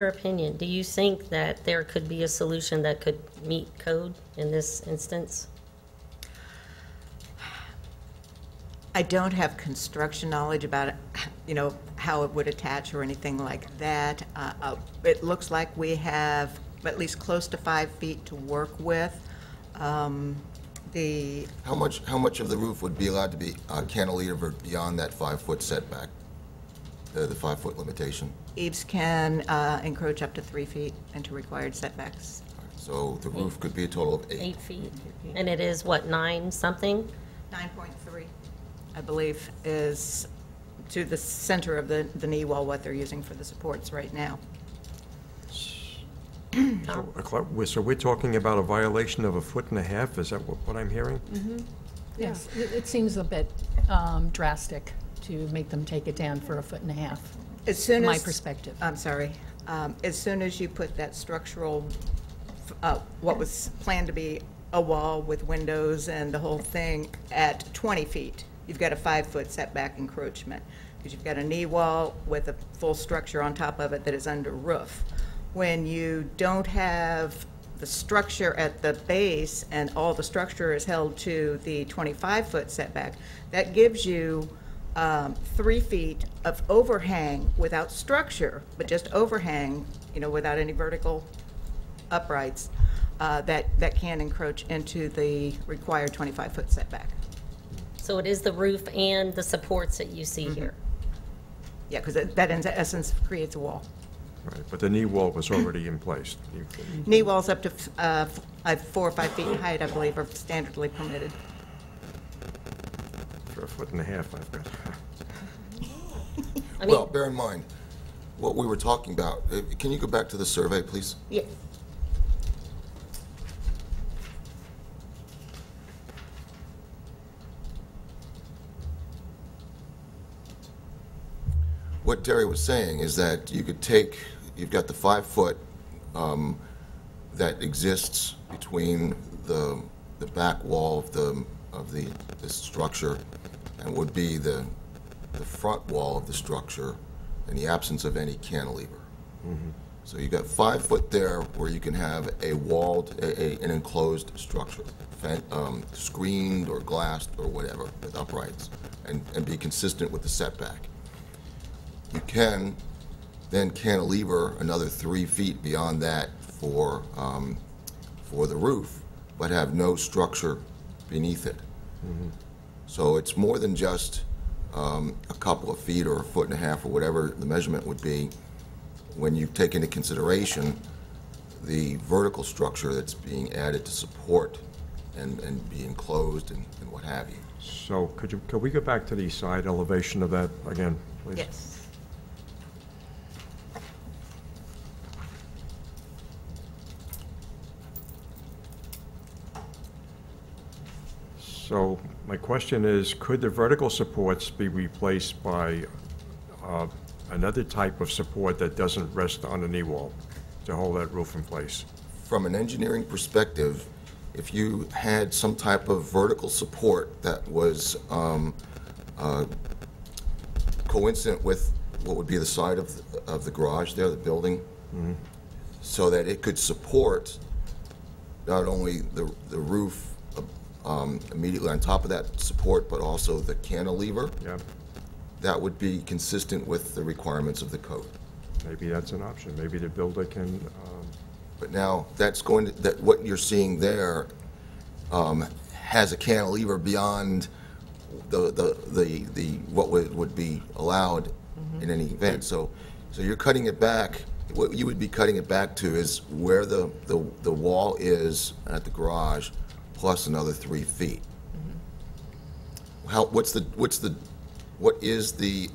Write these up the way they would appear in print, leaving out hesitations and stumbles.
opinion, do you think that there could be a solution that could meet code in this instance? I don't have construction knowledge about it, how it would attach or anything like that. It looks like we have at least close to 5 feet to work with. How much of the roof would be allowed to be cantilevered beyond that 5-foot setback, the 5-foot limitation? Eaves can encroach up to 3 feet into required setbacks. So the roof could be a total of 8. 8 feet. And it is, what, 9 something? 9.3, I believe, is to the center of the knee wall, what they're using for the supports right now. So we're talking about a violation of 1.5 feet? Is that what I'm hearing? Yes, it seems a bit drastic to make them take it down for 1.5 feet. As soon as, my perspective. I'm sorry. As soon as you put that structural, what was planned to be a wall with windows and the whole thing at 20 feet, you've got a 5-foot setback encroachment, because you've got a knee wall with a full structure on top of it that is under roof. When you don't have the structure at the base and all the structure is held to the 25-foot setback, that gives you 3 feet of overhang without structure, but just overhang, without any vertical uprights, that can encroach into the required 25-foot setback. So it is the roof and the supports that you see here? Yeah, because that in essence creates a wall. Right, but the knee wall was already in place. Knee walls up to 4 or 5 feet in height, I believe, are standardly permitted. For 1.5 feet, I've got. Well, bear in mind, what we were talking about, can you go back to the survey, please? Yeah. What Terry was saying is that you could take, you've got the 5-foot that exists between the back wall of the structure and would be the front wall of the structure in the absence of any cantilever. So you've got 5 foot there where you can have a walled, an enclosed structure, screened or glassed or whatever with uprights, and be consistent with the setback. You can then cantilever another 3 feet beyond that for the roof, but have no structure beneath it. So it's more than just a couple of feet or 1.5 feet or whatever the measurement would be when you take into consideration the vertical structure that's being added to support and be enclosed and what have you. So could we go back to the side elevation of that again, please? Yes. So my question is, could the vertical supports be replaced by another type of support that doesn't rest on the knee wall to hold that roof in place? From an engineering perspective, if you had some type of vertical support that was coincident with what would be the side of the garage there, the building, so that it could support not only the roof immediately on top of that support, but also the cantilever, that would be consistent with the requirements of the code. Maybe that's an option. Maybe the builder can. But now that's going to, what you're seeing there has a cantilever beyond the what would be allowed in any event. So you're cutting it back. What you would be cutting it back to is where the wall is at the garage, plus another 3 feet. What is the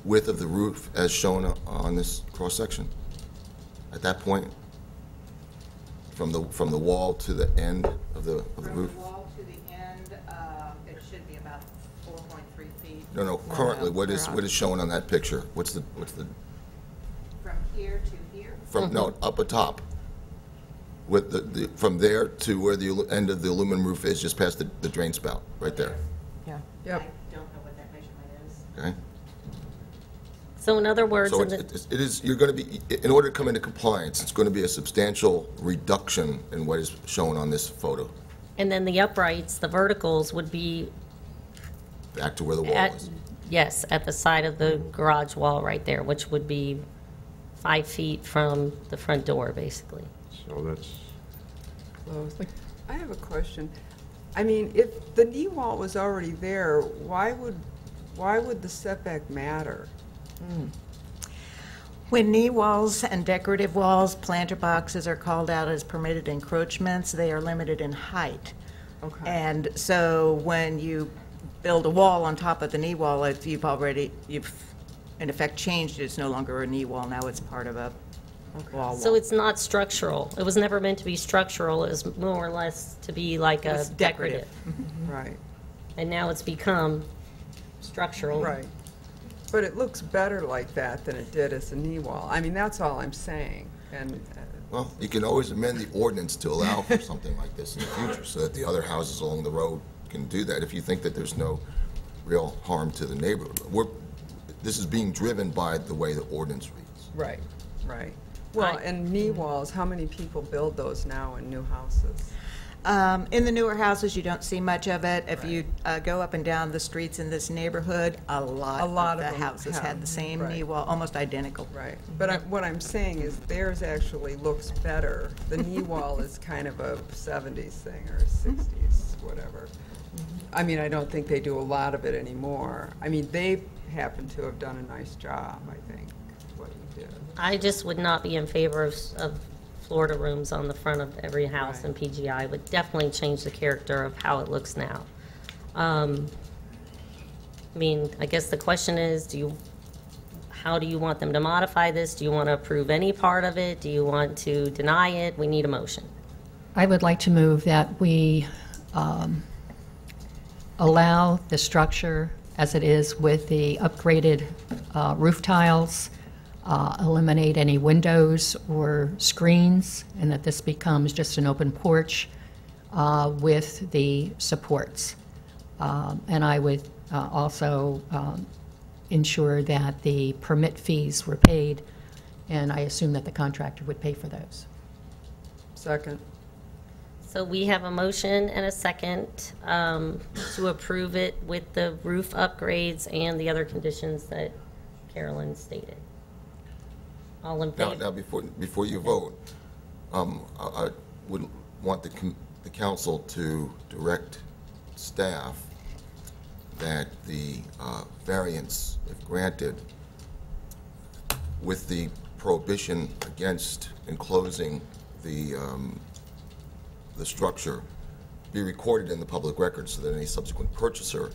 width of the roof as shown on this cross section? At that point, from the wall to the end of the roof. From the wall to the end, it should be about 4.3 feet. No. Currently, what is shown on that picture? What's the? From here to here. No, up atop. With from there to where the end of the aluminum roof is, just past the drain spout, right there. Yeah. Yep. I don't know what that measurement is. Okay. So in other words, So in the- it is, you're going to be, in order to come into compliance, it's going to be a substantial reduction in what is shown on this photo, and then the uprights, the verticals would be back to where the wall at, is. yes, at the side of the garage wall right there, which would be 5 feet from the front door, basically. So that's, Close. I have a question. I mean, if the knee wall was already there, why would the setback matter? When knee walls and decorative walls, planter boxes are called out as permitted encroachments, they are limited in height. Okay. And so when you build a wall on top of the knee wall, if you've in effect changed it, it's no longer a knee wall, now it's part of a wall. So it's not structural. It was never meant to be structural. It was more or less to be like a was decorative. decorative. Right, And now it's become structural. right. But it looks better like that than it did as a knee wall. I mean, that's all I'm saying. And, Well, you can always amend the ordinance to allow for something like this in the future, so that the other houses along the road can do that, if you think that there's no real harm to the neighborhood. This is being driven by the way the ordinance reads. right, right. Well, and knee walls, how many people build those now in new houses? In the newer houses, you don't see much of it. If you go up and down the streets in this neighborhood, a lot A lot of of the them houses have, had the same right. knee wall, almost identical. Right, but what I'm saying is theirs actually looks better. The knee wall is kind of a 70s thing or 60s, whatever. I mean, I don't think they do a lot of it anymore. I mean, they happen to have done a nice job, I think, what you did. I just would not be in favor of Florida rooms on the front of every house in Right. PGI. It would definitely change the character of how it looks now. I mean, I guess the question is, how do you want them to modify this? Do you want to approve any part of it? Do you want to deny it? We need a motion. I would like to move that we allow the structure as it is with the upgraded roof tiles, eliminate any windows or screens, and that this becomes just an open porch with the supports. And I would also ensure that the permit fees were paid, and I assume that the contractor would pay for those. Second. So we have a motion and a second to approve it with the roof upgrades and the other conditions that Carolyn stated. All in Now, favor? before you vote, I would want the council to direct staff that the variance, if granted, with the prohibition against enclosing the structure, be recorded in the public record so that any subsequent purchaser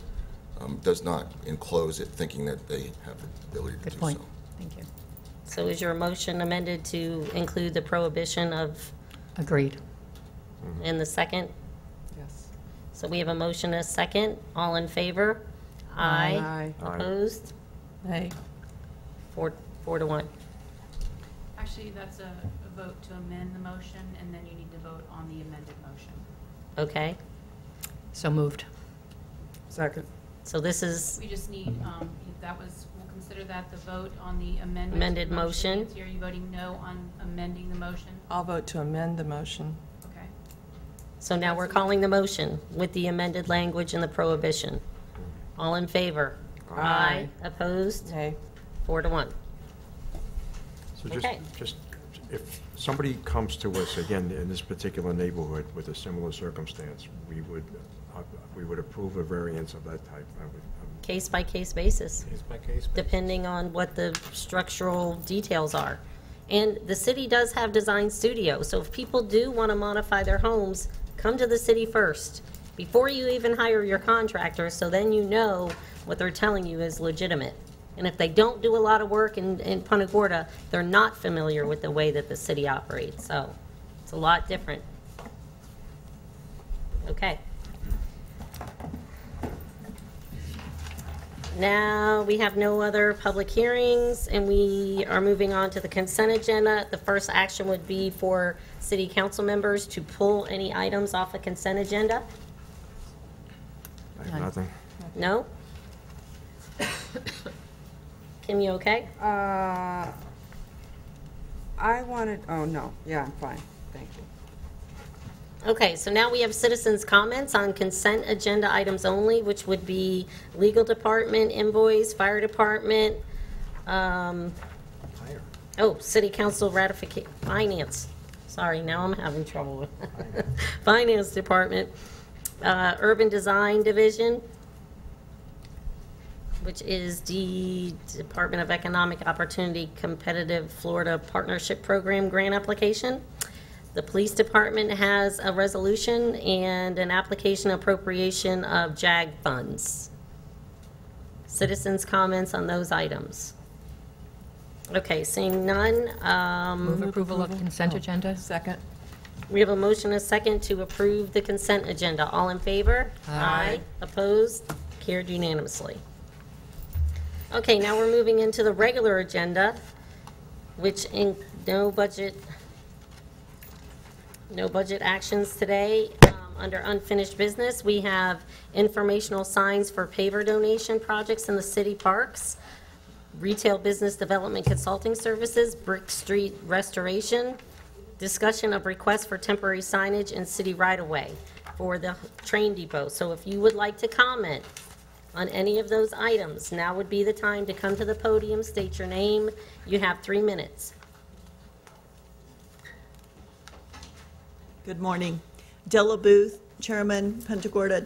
does not enclose it thinking that they have the ability to do so. Good point. Thank you. So is your motion amended to include the prohibition of, Agreed. in the second? Yes. So we have a motion and a second. All in favor? Aye. Opposed? Aye. 4 to 1. Actually, that's a vote to amend the motion, and then you need to vote on the amended motion. Okay? So moved. Second. So this is, We just need, we'll consider that the vote on the amendment. Amended motion. Nancy, are you voting no on amending the motion? I'll vote to amend the motion. Okay. so now we're calling the motion with the amended language and the prohibition. All in favor? Aye. Opposed? Nay. 4 to 1. so Okay. just, if somebody comes to us, again, in this particular neighborhood with a similar circumstance, we would approve a variance of that type. Case-by-case basis. Depending on what the structural details are. And the city does have design studios, so if people do want to modify their homes, come to the city first, before you even hire your contractor, so then you know what they're telling you is legitimate. And if they don't do a lot of work in Punta Gorda, they're not familiar with the way that the city operates, so it's a lot different. Okay. Now, we have no other public hearings, and we are moving on to the consent agenda. The first action would be for city council members to pull any items off the consent agenda. I have nothing. No? Kim, you okay? I wanted, oh, no, yeah, I'm fine, thank you. Okay, so now we have citizens' comments on consent agenda items only, which would be legal department, invoice, fire department, city council ratification, finance. Sorry, now I'm having trouble with finance department, urban design division, which is the Department of Economic Opportunity Competitive Florida Partnership Program grant application. The police department has a resolution and an application appropriation of JAG funds. Citizens' comments on those items. Okay, seeing none. Move approval of consent agenda. Second. We have a motion and a second to approve the consent agenda. All in favor? Aye. Opposed? Carried unanimously. Okay, now we're moving into the regular agenda, which in no budget actions today. Under unfinished business, we have informational signs for paver donation projects in the city parks, retail business development consulting services, Brick Street restoration, discussion of requests for temporary signage in city right-of-way for the train depot. So if you would like to comment on any of those items, now would be the time to come to the podium, state your name. You have 3 minutes. Good morning. Della Booth, Chairman, Punta Gorda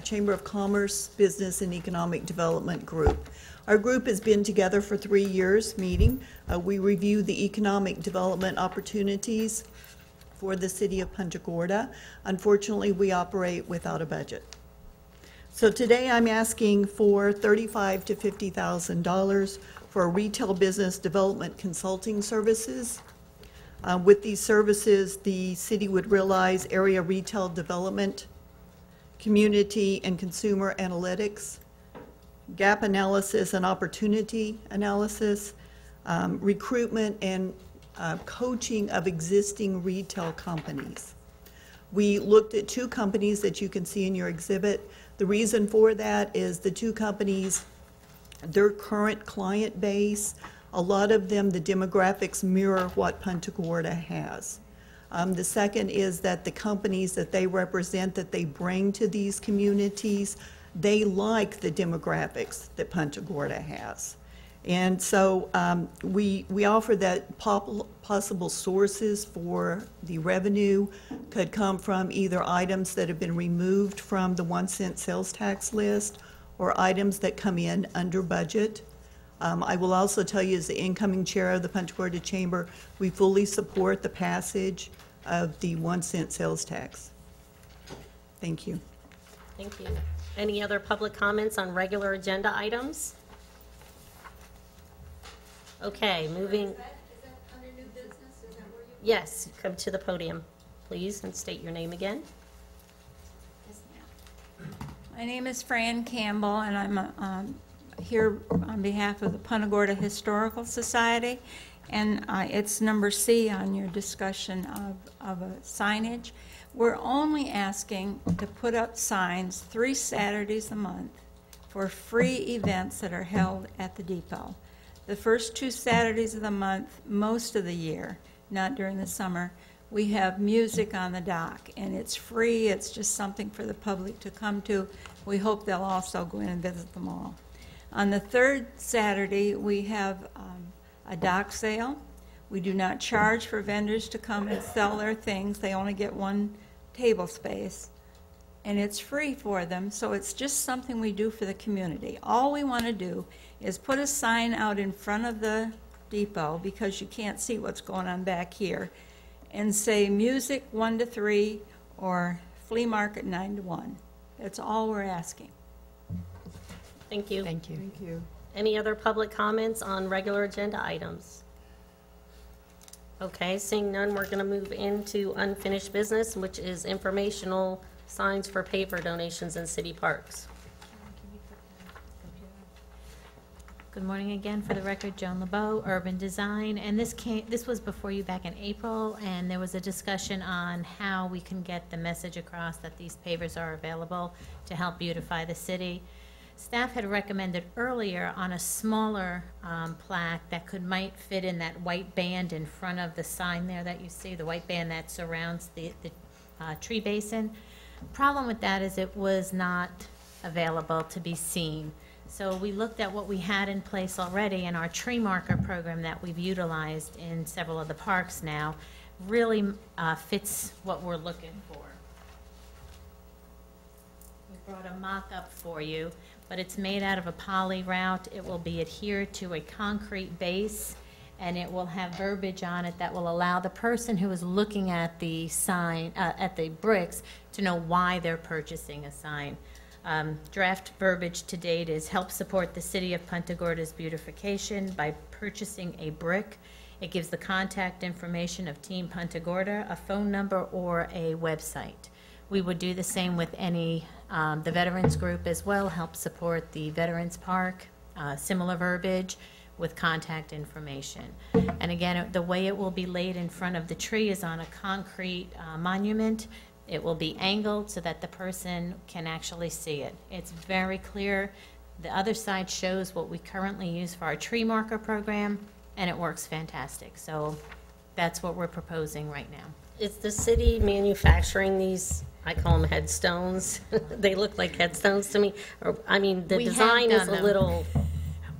Chamber of Commerce, Business and Economic Development Group. Our group has been together for 3 years meeting. We review the economic development opportunities for the city of Punta Gorda. Unfortunately, we operate without a budget. So today I'm asking for $35,000 to $50,000 for retail business development consulting services. With these services, the city would realize area retail development, community and consumer analytics, gap analysis and opportunity analysis, recruitment and coaching of existing retail companies. We looked at 2 companies that you can see in your exhibit. The reason for that is the 2 companies, their current client base, a lot of them, the demographics mirror what Punta Gorda has. The second is that the companies that they represent, that they bring to these communities, they like the demographics that Punta Gorda has. And so we offer that possible sources for the revenue could come from either items that have been removed from the 1-cent sales tax list or items that come in under budget. I will also tell you, as the incoming chair of the Punta Gorda Chamber, we fully support the passage of the 1-cent sales tax. Thank you. Thank you. Any other public comments on regular agenda items? Okay, moving. Is that under new business? Is that where you? Yes, come to the podium, please, and state your name again. Yes, ma'am. My name is Fran Campbell, and I'm here on behalf of the Punta Gorda Historical Society, and it's number C on your discussion of a signage. We're only asking to put up signs 3 Saturdays a month for free events that are held at the depot. The first 2 Saturdays of the month, most of the year, not during the summer, we have music on the dock, and it's free. It's just something for the public to come to. We hope they'll also go in and visit them all. On the 3rd Saturday, we have a dock sale. We do not charge for vendors to come and sell their things. They only get 1 table space, and it's free for them, so it's just something we do for the community. All we want to do is put a sign out in front of the depot, because you can't see what's going on back here, and say music 1 to 3 or flea market 9 to 1. That's all we're asking. Thank you. Thank you. Thank you. Any other public comments on regular agenda items? Okay, seeing none, we're going to move into unfinished business, which is informational signs for paper donations in city parks. Good morning again. For the record, Joan LeBeau, Urban Design, and this was before you back in April, and there was a discussion on how we can get the message across that these pavers are available to help beautify the city. Staff had recommended earlier on a smaller plaque that might fit in that white band in front of the sign there that you see, the white band that surrounds the tree basin. Problem with that is it was not available to be seen. So we looked at what we had in place already, and our tree marker program that we've utilized in several of the parks now really fits what we're looking for. We brought a mock-up for you, but it's made out of a poly route. It will be adhered to a concrete base, and it will have verbiage on it that will allow the person who is looking at the sign, at the bricks, to know why they're purchasing a sign. Draft verbiage to date is help support the city of Punta Gorda's beautification by purchasing a brick. It gives the contact information of Team Punta Gorda, a phone number, or a website. We would do the same with any, the Veterans Group as well, help support the Veterans Park, similar verbiage with contact information. And again, the way it will be laid in front of the tree is on a concrete monument. It will be angled so that the person can actually see it. It's very clear. The other side shows what we currently use for our tree marker program, and it works fantastic. So that's what we're proposing right now. Is the city manufacturing these, I call them headstones? They look like headstones to me. Or, I mean, the We have design is done a them. little,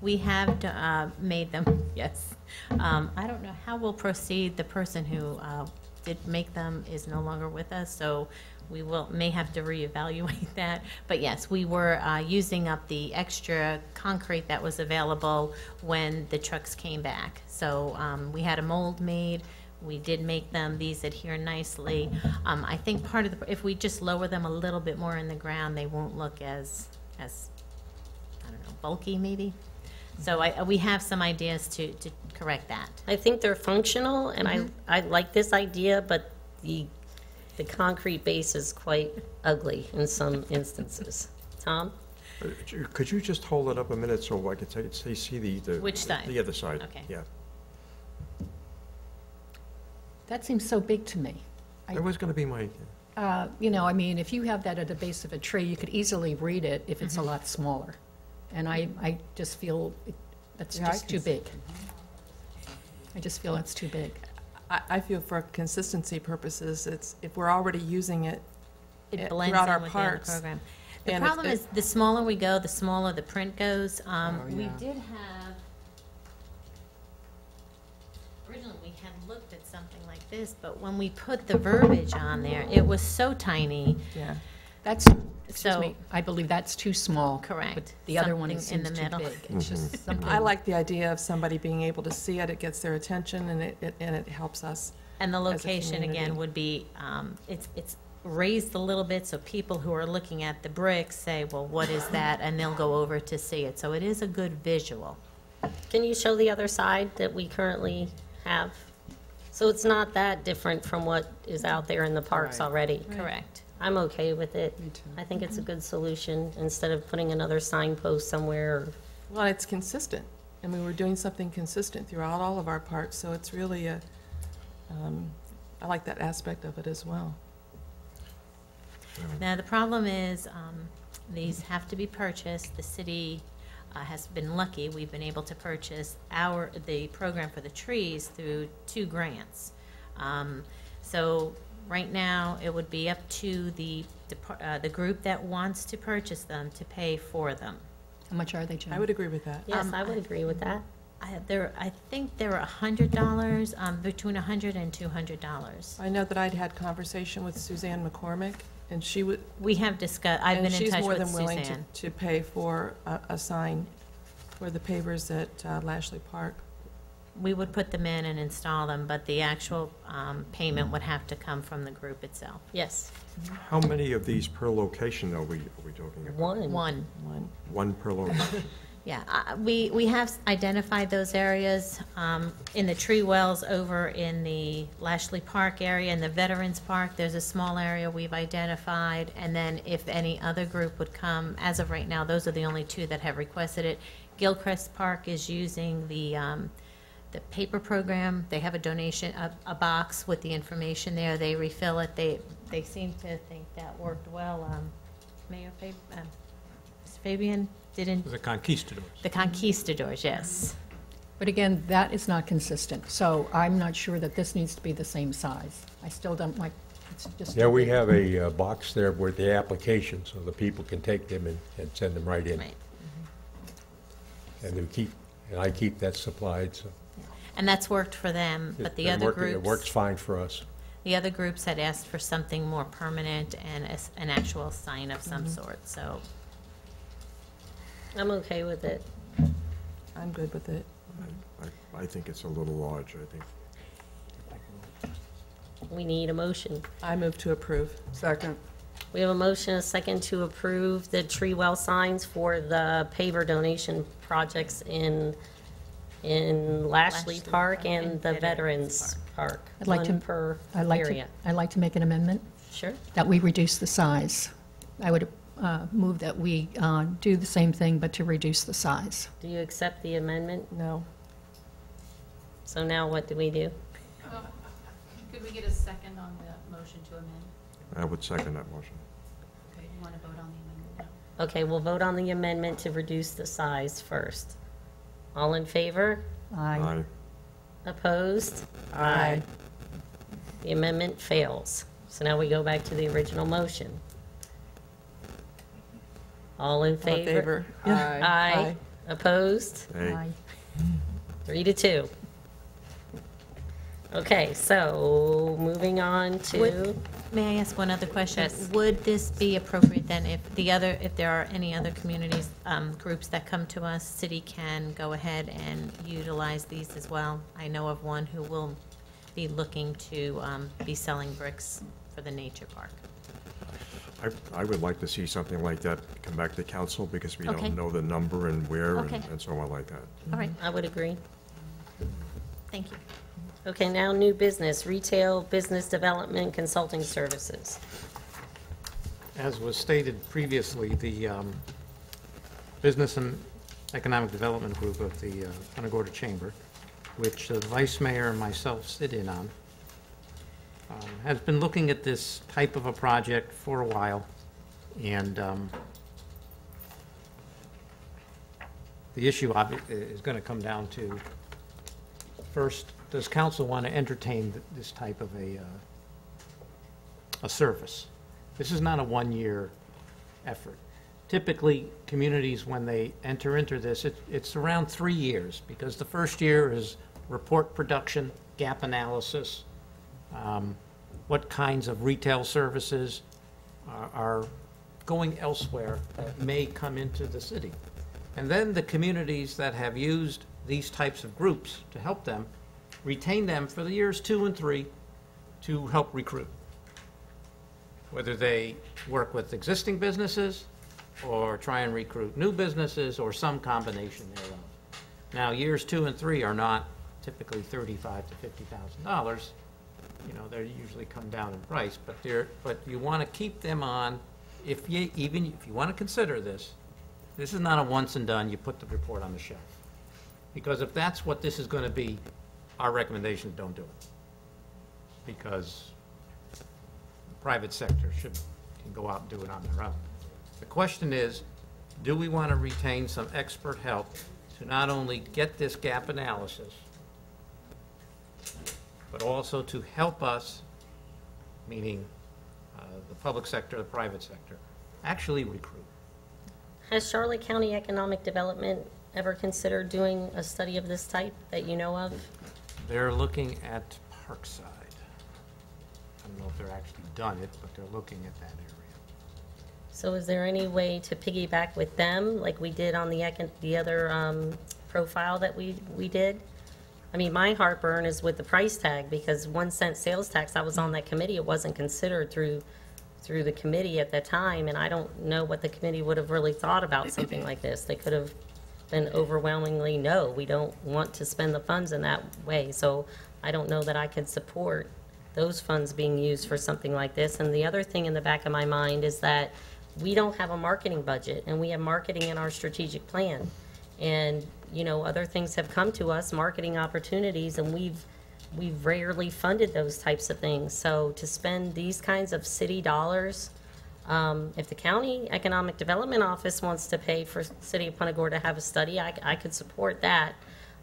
We have made them, yes. I don't know how we'll proceed. The person who did make them is no longer with us, so we may have to reevaluate that. But yes, we were using up the extra concrete that was available when the trucks came back. So we had a mold made. We did make them. These adhere nicely. I think part of if we just lower them a little bit more in the ground, they won't look as I don't know, bulky maybe. So we have some ideas to correct that. I think they're functional, and I like this idea, but the concrete base is quite ugly in some instances. Tom? Could you just hold it up a minute so I could see the Which side? The other side. Okay. Yeah. That seems so big to me. That was going to be my. You know, I mean, if you have that at the base of a tree, you could easily read it if it's a lot smaller. And I just feel that's Yeah, I just can too see. big. I just feel it's too big. I feel for consistency purposes, if we're already using it It blends throughout in our with the other parks. program. The and problem is the smaller we go, the smaller the print goes. We yeah. did have, originally we had looked at something like this, but when we put the verbiage on there, it was so tiny. Yeah. That's, excuse So- me, I believe that's too small. Correct. But the other one Something in seems the too middle. big. It's just something. I like the idea of somebody being able to see it. It gets their attention, and it helps us. And the as a location, again, community. would be, it's raised a little bit, so people who are looking at the bricks say, well, what is that? And they'll go over to see it. So it is a good visual. Can you show the other side that we currently have? So it's not that different from what is out there in the parks Right. already. Correct. I'm okay with it. Me too. I think it's a good solution instead of putting another signpost somewhere. Well, it's consistent. I mean, we're doing something consistent throughout all of our parks, so it's really I like that aspect of it as well. Now, the problem is, these have to be purchased. The city has been lucky. We've been able to purchase the program for the trees through 2 grants. So right now, it would be up to the group that wants to purchase them to pay for them. How much are they, Jen? I would agree with that. Yes, I would agree with that. I think they're $100, between $100 and $200. I know that I'd had conversation with Suzanne McCormick, and she would, We have discussed, I've been in she's touch more with than willing Suzanne. to pay for a sign for the pavers at Lashley Park. We would put them in and install them, but the actual payment would have to come from the group itself. Yes, How many of these per location are we talking about? one. One. One per location. Yeah, we have identified those areas in the tree wells over in the Lashley Park area, in the Veterans Park. There's a small area we've identified, and then if any other group would come, as of right now, those are the only 2 that have requested it. Gilchrist Park is using the paper program. They have a donation, a box with the information there. They refill it. They seem to think that worked well. Mayor Fabian? Didn't, The conquistadors. the conquistadors, yes. But again, that is not consistent, so I'm not sure that this needs to be the same size. I still don't like, it's just. Yeah, we have a box there with the application, so the people can take them and send them right in. Right. And I keep that supplied, so. And that's worked for them, but the It's been other working- groups. It works fine for us. The other groups had asked for something more permanent and an actual sign of some sort, so. I'm okay with it. I'm good with it. I think it's a little large, I think. We need a motion. I move to approve. Second. We have a motion, a second, to approve the tree well signs for the paver donation projects in Lashley Lashley Park Park and and the Veterans Veterans Park. I'd like One to- per I'd like to, area. I'd like to make an amendment Sure. that we reduce the size. I would move that we do the same thing, but to reduce the size. Do you accept the amendment? No. So now what do we do? Could we get a second on the motion to amend? I would second that motion. Okay, you want to vote on the amendment now? Okay, we'll vote on the amendment to reduce the size first. All in favor? Aye. Opposed? Aye. The amendment fails. So now we go back to the original motion. All in All in favor? favor? Aye. Aye. Opposed? Hey, Aye. 3-2. Okay, so moving on to, Would- May I ask one other question? Yes. Would this be appropriate then if if there are any other communities, groups that come to us, city can go ahead and utilize these as well? I know of one who will be looking to be selling bricks for the nature park. I would like to see something like that come back to council because we Okay. don't know the number and where Okay. and so on like that. All right, I would agree. thank you. Okay, now new business, retail business development consulting services. As was stated previously, the Business and Economic Development Group of the Punta Gorda Chamber, which the Vice Mayor and myself sit in on, has been looking at this type of a project for a while, and the issue is going to come down to, first, does council want to entertain this type of a service? This is not a one-year effort. Typically, communities, when they enter into this, it's around 3 years, because the first year is report production, gap analysis, what kinds of retail services are going elsewhere that may come into the city. And then the communities that have used these types of groups to help them, retain them for the years 2 and 3 to help recruit. Whether they work with existing businesses or try and recruit new businesses or some combination thereof. Now, years 2 and 3 are not typically $35,000 to $50,000. You know, they usually come down in price, but you want to keep them on. Even if you want to consider this is not a once and done. You put the report on the shelf, because if that's what this is going to be, our recommendations don't do it, because the private sector can go out and do it on their own. The question is, do we want to retain some expert help to not only get this gap analysis, but also to help us, meaning the public sector, the private sector, actually recruit? Has Charlotte County Economic Development ever considered doing a study of this type that you know of? They're looking at Parkside. I don't know if they're actually done it, but they're looking at that area. So is there any way to piggyback with them, like we did on the other profile that we did? I mean, my heartburn is with the price tag, because 1 cent sales tax, I was on that committee, it wasn't considered through the committee at that time, and I don't know what the committee would have really thought about something like this. They could have been overwhelmingly, no, we don't want to spend the funds in that way. So I don't know that I could support those funds being used for something like this. And the other thing in the back of my mind is that we don't have a marketing budget, and we have marketing in our strategic plan. And, you know, other things have come to us, marketing opportunities, and we've rarely funded those types of things. So to spend these kinds of city dollars If the county economic development office wants to pay for City of Punta Gorda to have a study, I could support that.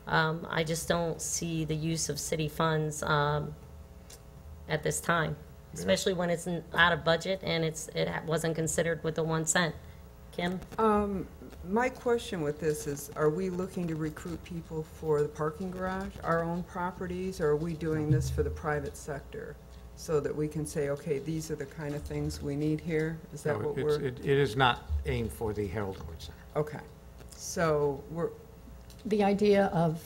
I just don't see the use of city funds at this time, especially when it's out of budget and it wasn't considered with the 1 cent. Kim? My question with this is, are we looking to recruit people for the parking garage, our own properties, or are we doing this for the private sector? So that we can say, okay, these are the kind of things we need here? Is that No, what it is not aimed for the Harold Court Center. Okay. So The idea of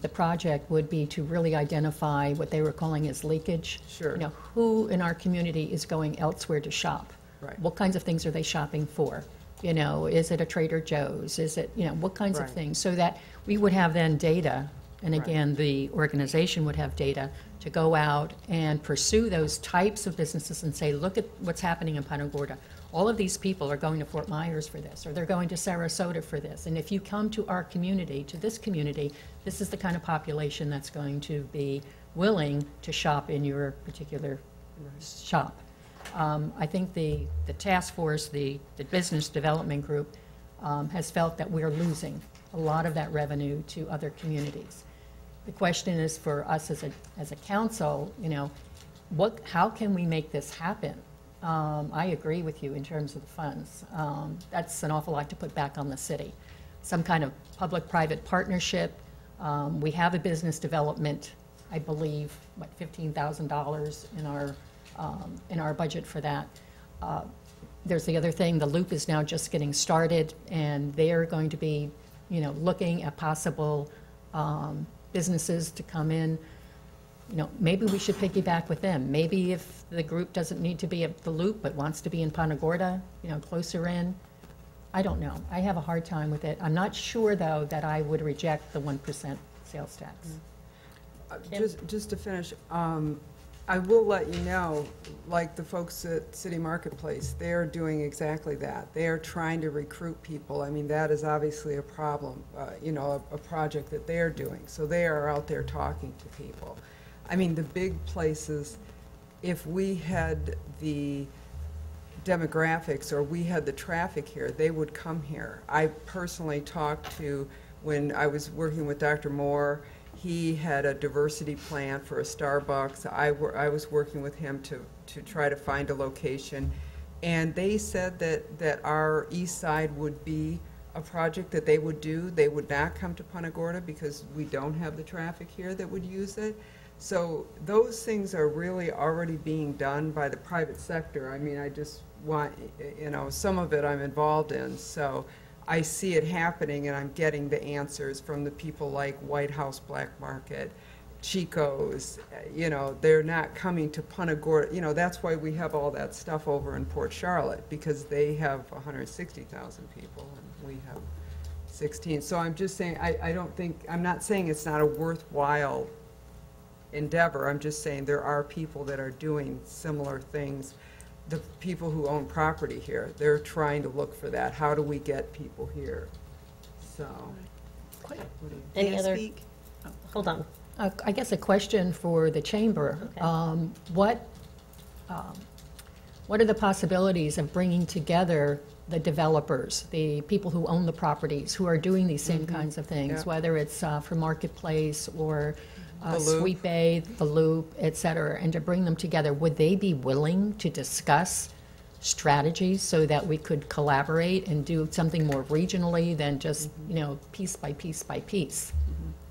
the project would be to really identify what they were calling as leakage. Sure. You know, who in our community is going elsewhere to shop? Right. What kinds of things are they shopping for? You know, is it a Trader Joe's? Is it, you know, what kinds of Right. things? So that we would have then data, and Right. again, the organization would have data to go out and pursue those types of businesses and say, look at what's happening in Punta Gorda. All of these people are going to Fort Myers for this, or they're going to Sarasota for this. And if you come to our community, to this community, this is the kind of population that's going to be willing to shop in your particular shop. I think the task force, the business development group, has felt that we're losing a lot of that revenue to other communities. The question is for us as a council, you know, how can we make this happen? I agree with you in terms of the funds. That's an awful lot to put back on the city. Some kind of public-private partnership. We have a business development, I believe, $15,000 in our budget for that. There's the other thing, the Loop is now just getting started, and they're going to be, you know, looking at possible businesses to come in. You know, maybe we should piggyback with them. Maybe if the group doesn't need to be at the Loop but wants to be in Punta Gorda, you know, closer in. I don't know. I have a hard time with it. I'm not sure, though, that I would reject the 1% sales tax. just to finish, I will let you know, like the folks at City Marketplace, they're doing exactly that. They are trying to recruit people. I mean, that is obviously a problem, you know, a project that they're doing. So they are out there talking to people. I mean, the big places, if we had the demographics or we had the traffic here, they would come here. I personally talked to, when I was working with Dr. Moore, he had a diversity plan for a Starbucks. I was working with him to try to find a location. And they said that our east side would be a project that they would do. They would not come to Punta Gorda because we don't have the traffic here that would use it. So those things are really already being done by the private sector. I mean, I just want, you know, some of it I'm involved in. So I see it happening, and I'm getting the answers from the people like White House Black Market, Chico's. You know, they're not coming to Punta Gorda. You know, that's why we have all that stuff over in Port Charlotte, because they have 160,000 people and we have 16. So I'm just saying, I don't think, I'm not saying it's not a worthwhile endeavor. I'm just saying there are people that are doing similar things. The people who own property here, they're trying to look for that. How do we get people here? So. Any May I other? speak? Hold on. I guess a question for the chamber. Okay. What are the possibilities of bringing together the developers, the people who own the properties, who are doing these same kinds of things, Yeah. whether it's for Marketplace or The Loop. Sweet Bay, the Loop, et cetera, and to bring them together? Would they be willing to discuss strategies so that we could collaborate and do something more regionally than just, you know, piece by piece by piece?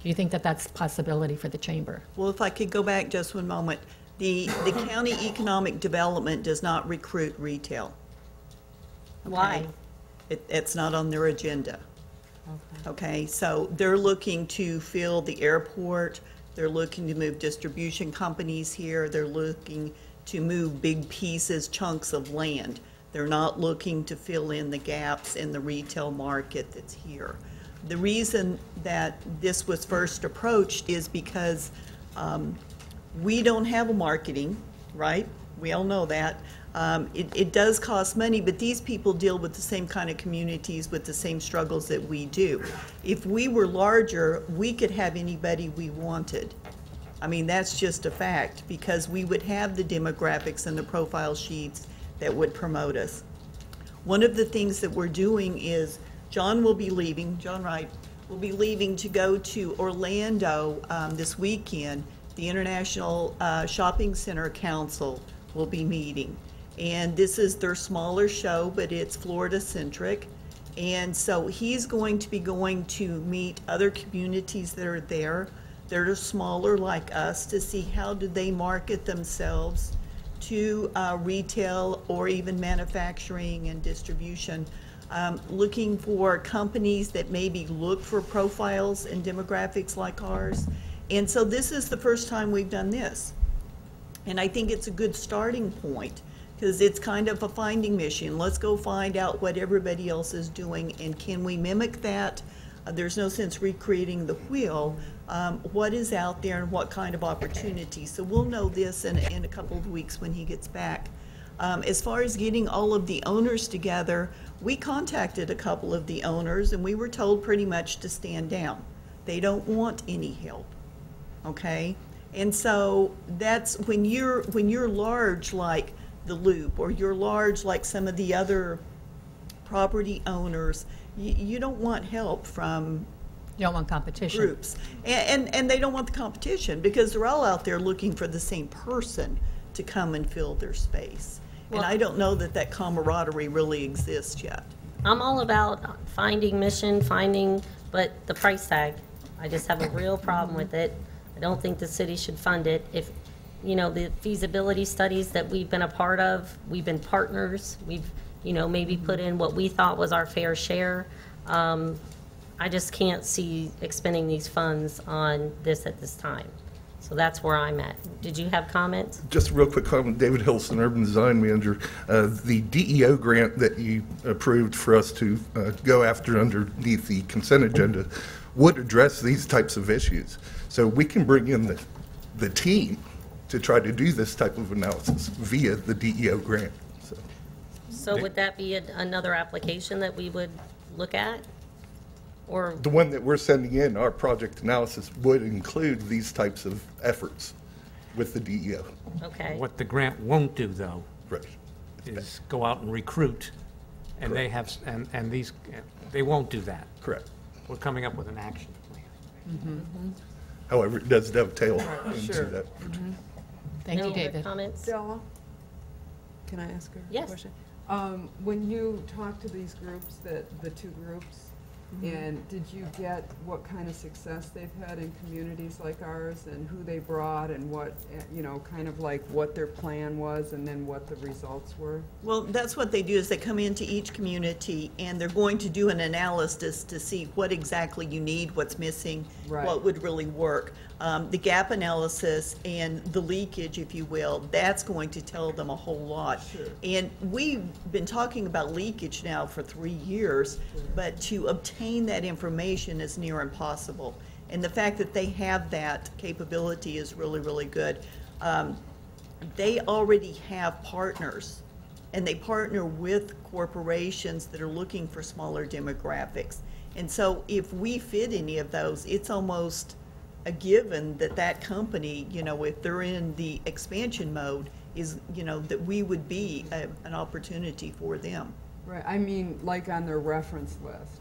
Do you think that that's a possibility for the chamber? Well, if I could go back just one moment. The county economic development does not recruit retail. Why? It's not on their agenda. Okay, so they're looking to fill the airport, they're looking to move distribution companies here, they're looking to move big pieces, chunks of land. They're not looking to fill in the gaps in the retail market that's here. The reason that this was first approached is because we don't have a marketing, right? We all know that. It does cost money, but these people deal with the same kind of communities with the same struggles that we do. If we were larger, we could have anybody we wanted. I mean, that's just a fact, because we would have the demographics and the profile sheets that would promote us. One of the things that we're doing is John Wright will be leaving to go to Orlando this weekend. The International Shopping Center Council will be meeting. And this is their smaller show, but it's Florida-centric. And so he's going to be going to meet other communities that are there that are smaller like us to see how do they market themselves to retail or even manufacturing and distribution. Looking for companies that maybe look for profiles and demographics like ours. And so this is the first time we've done this. And I think it's a good starting point because it's kind of a finding mission. Let's go find out what everybody else is doing and can we mimic that? There's no sense recreating the wheel. What is out there and what kind of opportunity? So we'll know this in a couple of weeks when he gets back. As far as getting all of the owners together, we contacted a couple of the owners and we were told pretty much to stand down. They don't want any help, okay? And so that's when you're large like the Loop or you're large like some of the other property owners, you don't want help from You don't want competition. groups. And they don't want the competition because they're all out there looking for the same person to come and fill their space. And Well- I don't know that camaraderie really exists yet. I'm all about finding mission, but the price tag, I just have a real problem with it. I don't think the city should fund it. If, the feasibility studies that we've been a part of, we've been partners, we've, maybe put in what we thought was our fair share. I just can't see expending these funds on this at this time. So that's where I'm at. Did you have comments? Just a real quick comment, David Hilson, Urban Design Manager. The DEO grant that you approved for us to go after underneath the consent agenda would address these types of issues. So we can bring in the team to try to do this type of analysis via the DEO grant. So would that be another application that we would look at? Or, The one that we're sending in, our project analysis, would include these types of efforts with the DEO. okay. What the grant won't do, though, Right. is go out and recruit, and they have, and these, they won't do that. Correct. We're coming up with an action plan. However, it does dovetail Right, into sure. that. Thank No you, other David. comments? Stella, can I ask her a Yes. question? When you talk to these groups, the two groups, and did you get what kind of success they've had in communities like ours and who they brought and what, kind of like what their plan was and then what the results were? Well, that's what they do is they come into each community and they're going to do an analysis to see what exactly you need, what's missing, Right. what would really work. The gap analysis and the leakage, if you will, that's going to tell them a whole lot. Sure. And we've been talking about leakage now for 3 years, but to obtain that information is near impossible. And the fact that they have that capability is really, really good. They already have partners, and they partner with corporations that are looking for smaller demographics. And so if we fit any of those, it's almost a given that that company, if they're in the expansion mode, is, that we would be an opportunity for them. Right, I mean, like on their reference list,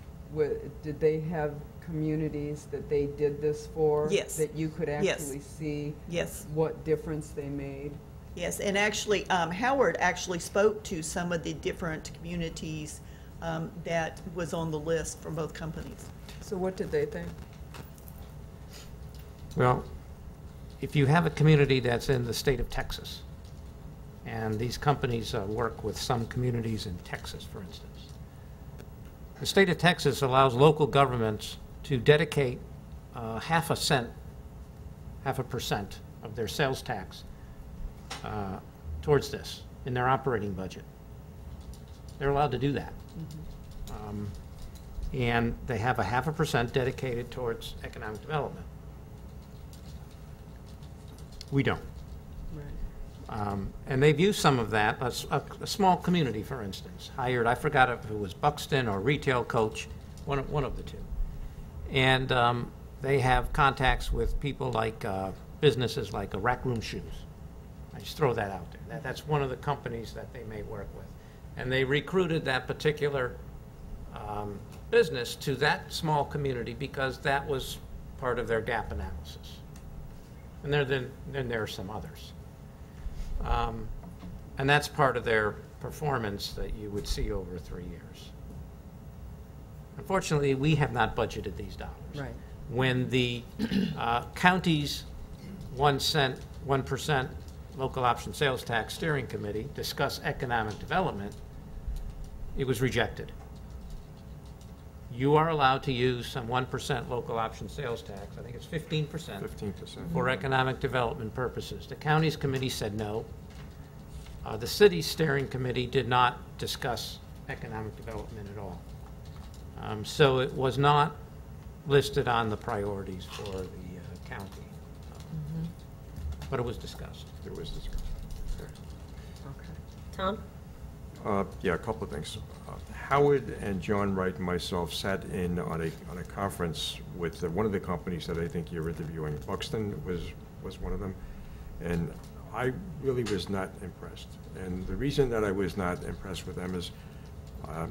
did they have communities that they did this for? Yes. That you could Yes. actually see? Yes. What difference they made? Yes, and actually, Howard actually spoke to some of the different communities that was on the list from both companies. So what did they think? Well, if you have a community that's in the state of Texas, and these companies work with some communities in Texas, for instance, the state of Texas allows local governments to dedicate half a percent of their sales tax towards this in their operating budget. They're allowed to do that. And they have a 0.5% dedicated towards economic development. We don't. And they've used some of that. A small community, for instance, hired, I forgot if it was Buxton or Retail Coach, one of the two. And they have contacts with people like, businesses like Rack Room Shoes. I just throw that out there. That's one of the companies that they may work with. And they recruited that particular business to that small community because that was part of their gap analysis. And then there are some others. And that's part of their performance that you would see over 3 years. Unfortunately, we have not budgeted these dollars. Right. When the county's 1% local option sales tax steering committee discussed economic development, it was rejected. You are allowed to use some 1% local option sales tax, I think it's 15%. 15%. For economic development purposes. The county's committee said no. The city's steering committee did not discuss economic development at all. So it was not listed on the priorities for the county. But it was discussed. It was discussed. Okay. Tom? Yeah, a couple of things. Howard and John Wright and myself sat in on a conference with one of the companies that I think you're interviewing. Buxton was one of them, and I really was not impressed. And the reason that I was not impressed with them is, I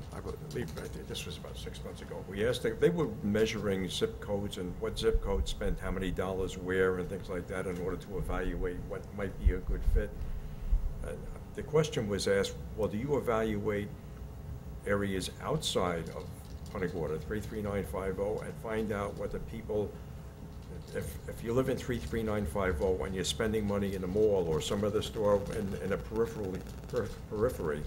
believe this was about 6 months ago. We asked them, they were measuring zip codes and what zip code spent how many dollars where and things like that in order to evaluate what might be a good fit. The question was asked, well, do you evaluate areas outside of Punta Gorda, 33950, and find out what the people, if you live in 33950 and you're spending money in a mall or some other store in a periphery,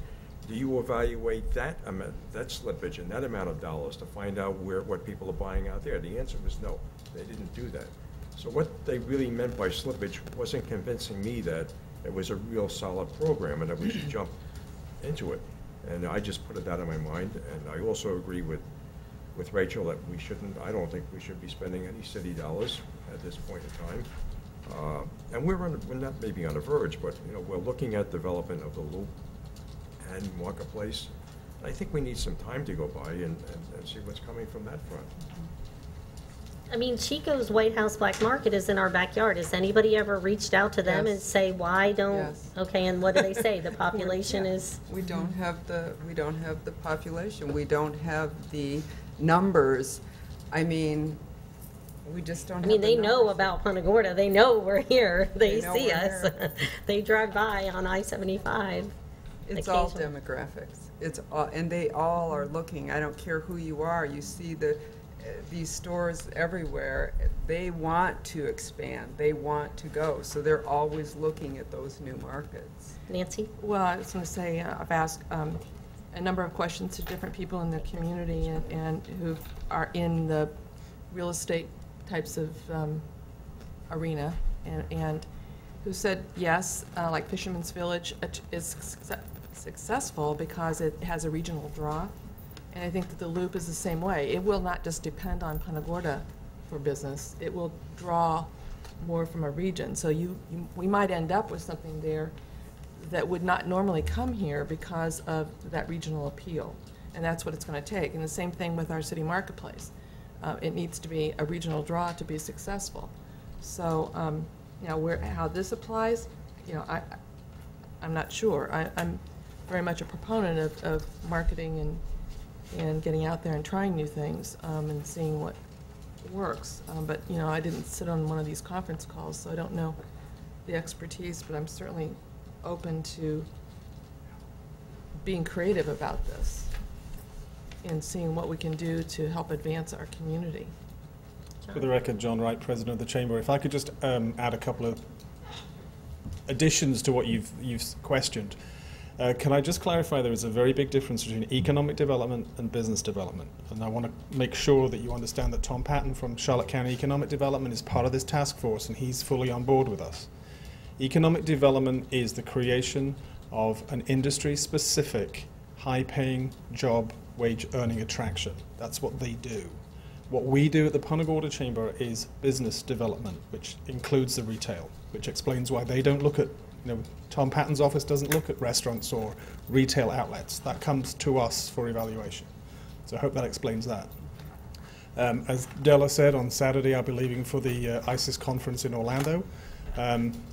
do you evaluate that slippage and that amount of dollars to find out what people are buying out there? The answer was no, they didn't do that. So what they really meant by slippage wasn't convincing me that it was a real solid program and that we should jump into it. And I just put it out of my mind, and I also agree with Rachel that we shouldn't, I don't think we should be spending any city dollars at this point in time. And we're not maybe on the verge, but we're looking at development of the loop and marketplace. I think we need some time to go by and see what's coming from that front. I mean, Chico's White House Black Market is in our backyard. Has anybody ever reached out to them and say, why don't? Yes. Okay, and what do they say? The population is. We don't have the population. We don't have the numbers. I mean, we just don't. I mean, they know numbers. about Punta Gorda. They know we're here. They know see we're us. here. They drive by on I-75. It's all demographics. It's all, and they all are looking. I don't care who you are. You see these stores everywhere. They want to expand. They want to go. So they're always looking at those new markets. Nancy? Well, I was going to say, I've asked a number of questions to different people in the community and who are in the real estate types of arena and who said yes, like Fisherman's Village is successful because it has a regional draw. And I think that the loop is the same way. It will not just depend on Punta Gorda for business. It will draw more from a region. So we might end up with something there that would not normally come here because of that regional appeal. And that's what it's going to take. And the same thing with our city marketplace. It needs to be a regional draw to be successful. So how this applies, I'm not sure. I'm very much a proponent of marketing and getting out there and trying new things and seeing what works. But I didn't sit on one of these conference calls, so I don't know the expertise, but I'm certainly open to being creative about this and seeing what we can do to help advance our community. For the record, John Wright, President of the Chamber. If I could just add a couple of additions to what you've questioned. Can I just clarify there is a very big difference between economic development and business development. And I want to make sure that you understand that Tom Patton from Charlotte County Economic Development is part of this task force and he's fully on board with us. Economic development is the creation of an industry-specific, high-paying job, wage-earning attraction. That's what they do. What we do at the Punta Gorda Chamber is business development, which includes the retail, which explains why they don't look at Tom Patton's office doesn't look at restaurants or retail outlets. That comes to us for evaluation. So I hope that explains that. As Della said, on Saturday I'll be leaving for the ISIS conference in Orlando.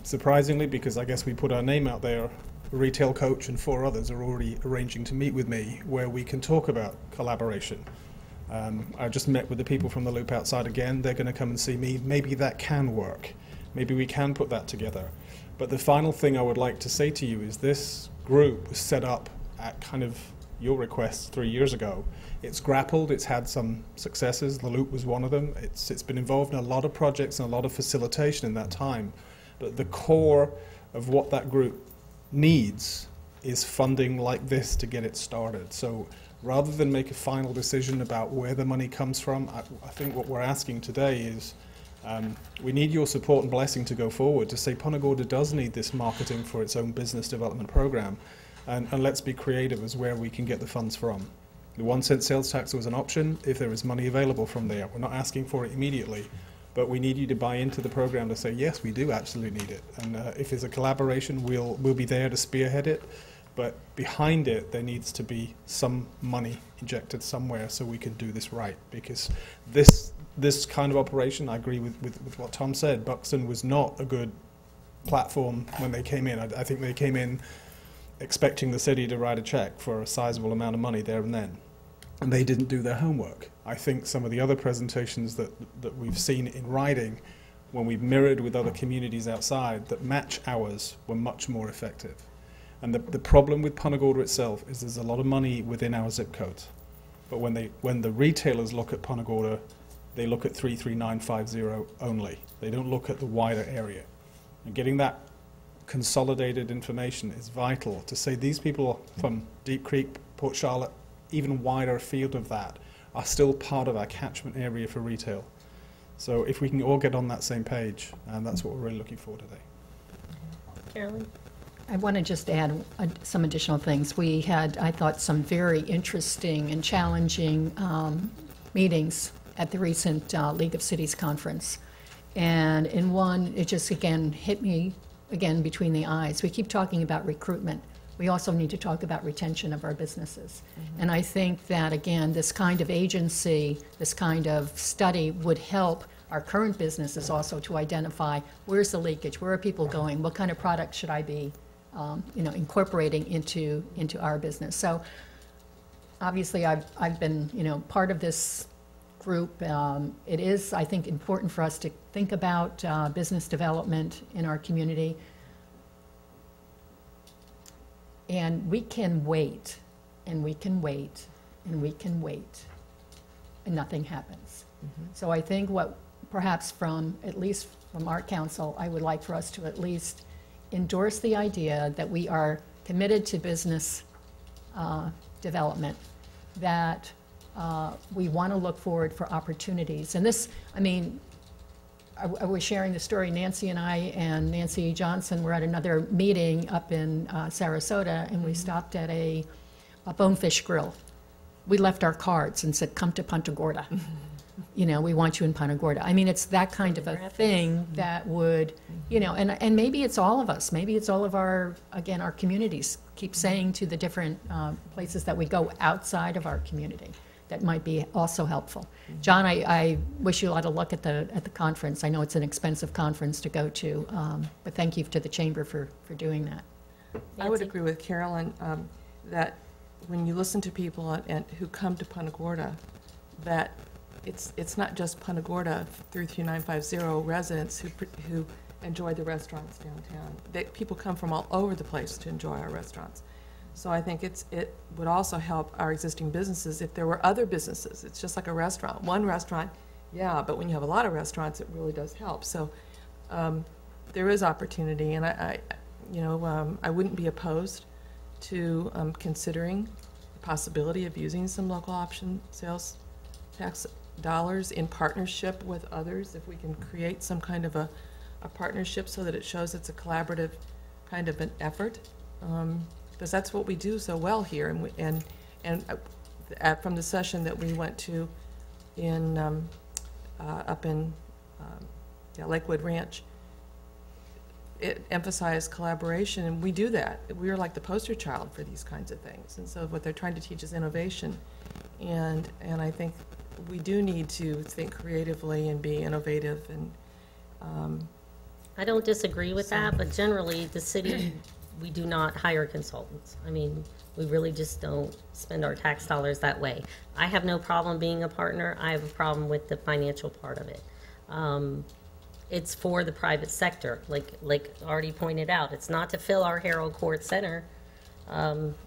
Surprisingly, because I guess we put our name out there, Retail Coach and 4 others are already arranging to meet with me where we can talk about collaboration. I just met with the people from the Loop outside again. They're going to come and see me. Maybe that can work. Maybe we can put that together. But the final thing I would like to say to you is this group was set up at kind of your request 3 years ago. It's grappled, it's had some successes. The Loop was one of them. It's been involved in a lot of projects and a lot of facilitation in that time. But the core of what that group needs is funding like this to get it started. So rather than make a final decision about where the money comes from, I think what we're asking today is we need your support and blessing to go forward to say Punta Gorda does need this marketing for its own business development program, and let's be creative as where we can get the funds from. The 1 cent sales tax was an option if there is money available from there. We're not asking for it immediately, but we need you to buy into the program to say, yes, we do absolutely need it. And if there's a collaboration, we'll be there to spearhead it. But behind it, there needs to be some money injected somewhere so we can do this right. Because this kind of operation, I agree with what Tom said, Buxton was not a good platform when they came in. I think they came in expecting the city to write a check for a sizable amount of money there and then. And they didn't do their homework. I think some of the other presentations that we've seen in writing, when we've mirrored with other communities outside that match ours, were much more effective. And the problem with Punta Gorda itself is there's a lot of money within our zip codes. But when the retailers look at Punta Gorda, they look at 33950 only. They don't look at the wider area. And getting that consolidated information is vital to say these people from Deep Creek, Port Charlotte, even wider field of that, are still part of our catchment area for retail. So if we can all get on that same page, and that's what we're really looking for today. Carolyn? I want to just add some additional things. We had, I thought, some very interesting and challenging meetings at the recent League of Cities conference. And in one, it just, again, hit me, again, between the eyes. We keep talking about recruitment. We also need to talk about retention of our businesses. Mm-hmm. And I think that, again, this kind of agency, this kind of study would help our current businesses also to identify where's the leakage, where are people going, what kind of product should I be incorporating into our business. So obviously I've been part of this group. It is, I think, important for us to think about business development in our community. And we can wait, and we can wait, and we can wait, and nothing happens. Mm-hmm. So I think what perhaps at least from our council, I would like for us to at least endorse the idea that we are committed to business development, that we want to look forward for opportunities. And this, I was sharing the story, Nancy and I and Nancy Johnson were at another meeting up in Sarasota, and we stopped at a bonefish grill. We left our cards and said, come to Punta Gorda. We want you in Punta Gorda. It's that kind of a thing that would, and maybe it's all of us. Maybe it's all of our communities keep saying to the different places that we go outside of our community. That might be also helpful. John, I wish you a lot of luck at the conference. I know it's an expensive conference to go to, but thank you to the Chamber for doing that. I would agree with Carolyn that when you listen to people who come to Punta Gorda, that it's not just Punta Gorda 33950 residents who enjoy the restaurants downtown. People come from all over the place to enjoy our restaurants. So I think it would also help our existing businesses if there were other businesses. It's just like a restaurant. One restaurant, yeah, but when you have a lot of restaurants, it really does help. So there is opportunity, and I wouldn't be opposed to considering the possibility of using some local option sales tax dollars in partnership with others, if we can create some kind of a partnership so that it shows it's a collaborative kind of an effort. Because that's what we do so well here, and from the session that we went to in up in Lakewood Ranch, it emphasized collaboration, and we do that. We are like the poster child for these kinds of things, and so what they're trying to teach is innovation, and I think we do need to think creatively and be innovative, and I don't disagree with that, but generally, the city, we do not hire consultants. I mean, we really just don't spend our tax dollars that way. I have no problem being a partner. I have a problem with the financial part of it. It's for the private sector, like already pointed out. It's not to fill our Harold Court Center.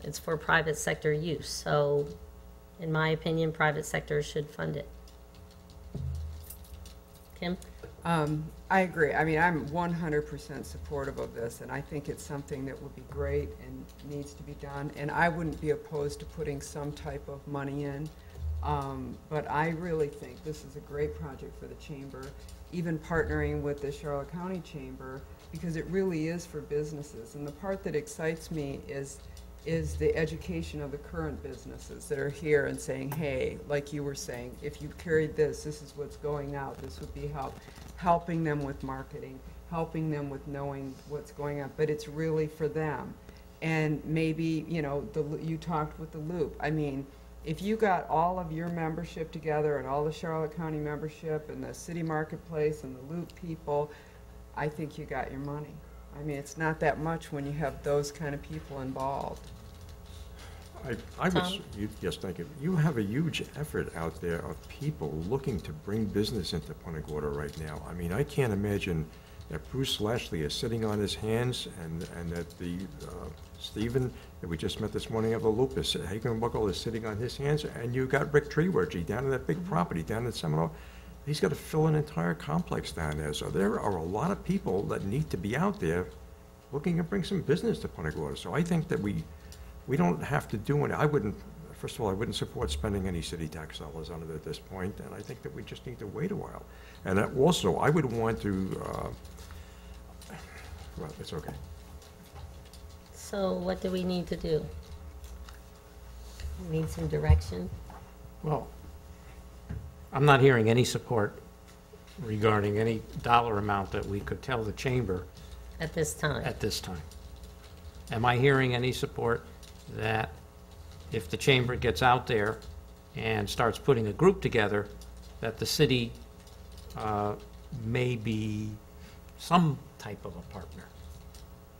It's for private sector use. So, in my opinion, private sector should fund it. Kim? I agree. I mean, I'm 100% supportive of this, and I think it's something that would be great and needs to be done. And I wouldn't be opposed to putting some type of money in. But I really think this is a great project for the Chamber, even partnering with the Charlotte County Chamber, because it really is for businesses. And the part that excites me is the education of the current businesses that are here and saying, hey, like you were saying, if you carried this is what's going out. This would be helping them with marketing, helping them with knowing what's going on. But it's really for them. And maybe, you know, you talked with the Loop. I mean, if you got all of your membership together and all the Charlotte County membership and the city marketplace and the Loop people, I think you got your money. I mean, it's not that much when you have those kind of people involved. Yes, thank you. You have a huge effort out there of people looking to bring business into Punta Gorda right now. I mean, I can't imagine that Bruce Lashley is sitting on his hands and that the Stephen that we just met this morning of the Lupus, Hagenbuckle is sitting on his hands, and you got Rick Treewergy down in that big property down in Seminole. He's got to fill an entire complex down there. So there are a lot of people that need to be out there looking to bring some business to Punta Gorda. So I think that we don't have to do it. First of all, I wouldn't support spending any city tax dollars on it at this point, and I think that we just need to wait a while. And also, I would want to, well, it's okay. So what do we need to do? We need some direction. Well, I'm not hearing any support regarding any dollar amount that we could tell the chamber At this time. at this time. Am I hearing any support that if the chamber gets out there and starts putting a group together, that the city may be some type of a partner?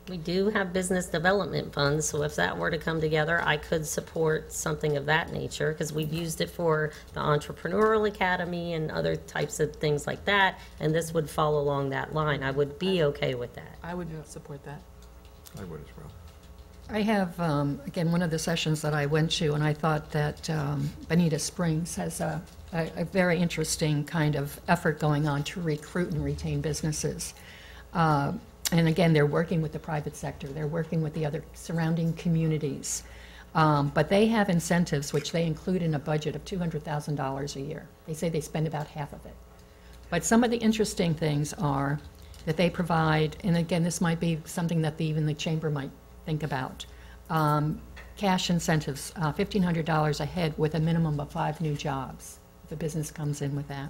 We do have business development funds, so if that were to come together, I could support something of that nature, because we've used it for the Entrepreneurial Academy and other types of things like that, and this would fall along that line. I would be okay with that. I would support that. I would as well. I have, again, one of the sessions that I went to, and I thought that Bonita Springs has a very interesting kind of effort going on to recruit and retain businesses. And again, they're working with the private sector. They're working with the other surrounding communities. But they have incentives, which they include in a budget of $200,000 a year. They say they spend about half of it. But some of the interesting things are that they provide, and again, this might be something that even the chamber might think about, cash incentives, $1,500 a head with a minimum of 5 new jobs. The business comes in with that.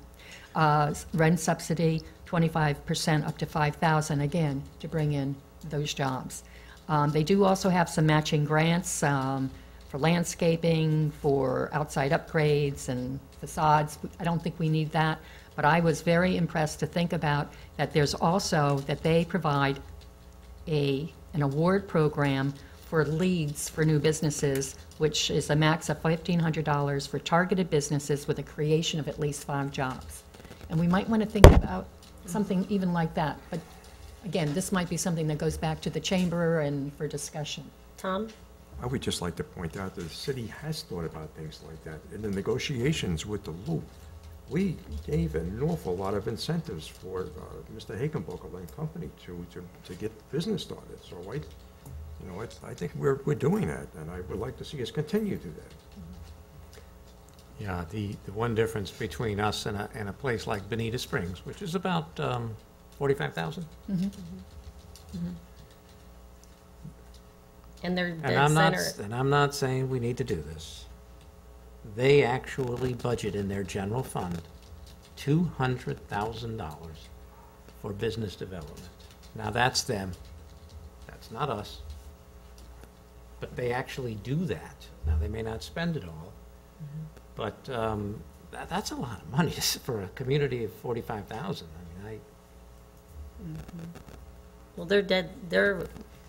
Rent subsidy, 25% up to $5,000, again, to bring in those jobs. They do also have some matching grants for landscaping, for outside upgrades and facades. I don't think we need that, but I was very impressed to think about that there's also, that they provide an award program for leads for new businesses, which is a max of $1,500 for targeted businesses with a creation of at least 5 jobs. And we might want to think about something even like that. But again, this might be something that goes back to the chamber and for discussion. Tom? I would just like to point out that the city has thought about things like that. In the negotiations with the Loop, we gave an awful lot of incentives for Mr. Hagenbuckle and company to get business started. So I think we're doing that, and I would like to see us continue to do that. Yeah, the one difference between us and a place like Bonita Springs, which is about 45,000. Mm-hmm. Mm-hmm. And they're dead center. And I'm not saying we need to do this. They actually budget in their general fund $200,000 for business development. Now that's them. That's not us. But they actually do that. Now they may not spend it all, but that's a lot of money for a community of 45,000. I mean, Well, they're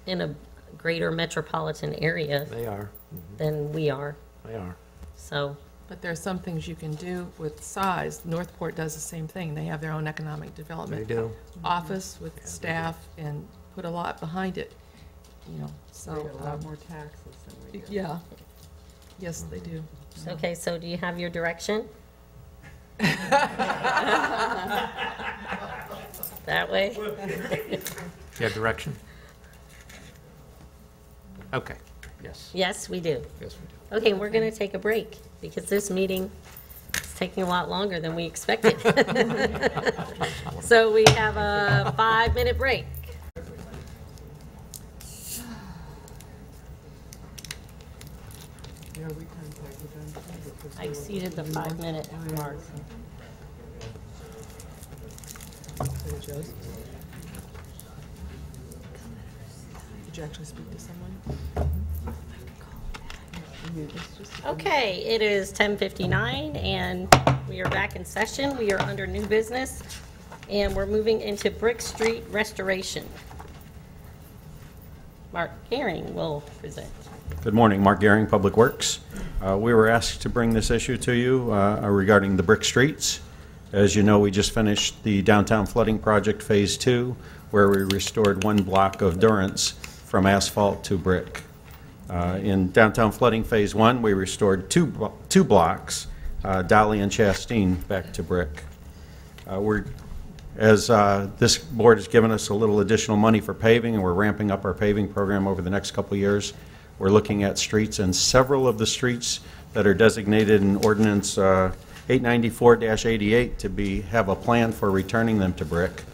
in a greater metropolitan area They are. than we are, They are. so. But there are some things you can do with size. Northport does the same thing. They have their own economic development They do. office with staff and put a lot behind it, you know, They so. get a lot more taxes than we do. Yeah. Yes, they do. Okay, so do you have your direction? That way? You have direction? Okay, yes. Yes, we do. Yes, we do. Okay, we're going to take a break because this meeting is taking a lot longer than we expected. So we have a 5-minute break. Yeah, we contacted them. because I they were exceeded the looking more- 5-minute mark. Did you actually speak to someone? Okay, it is 10:59 and we are back in session. We are under new business and we're moving into Brick Street restoration. Mark Gehring will present. Good morning, Mark Gehring, Public Works. We were asked to bring this issue to you regarding the brick streets. As you know, we just finished the downtown flooding project Phase 2, where we restored one block of Durance from asphalt to brick. In downtown flooding Phase 1, we restored two blocks, Dolly and Chastine, back to brick. This board has given us a little additional money for paving, and we're ramping up our paving program over the next couple of years. We're looking at streets, and several of the streets that are designated in Ordinance 894-88 to have a plan for returning them to brick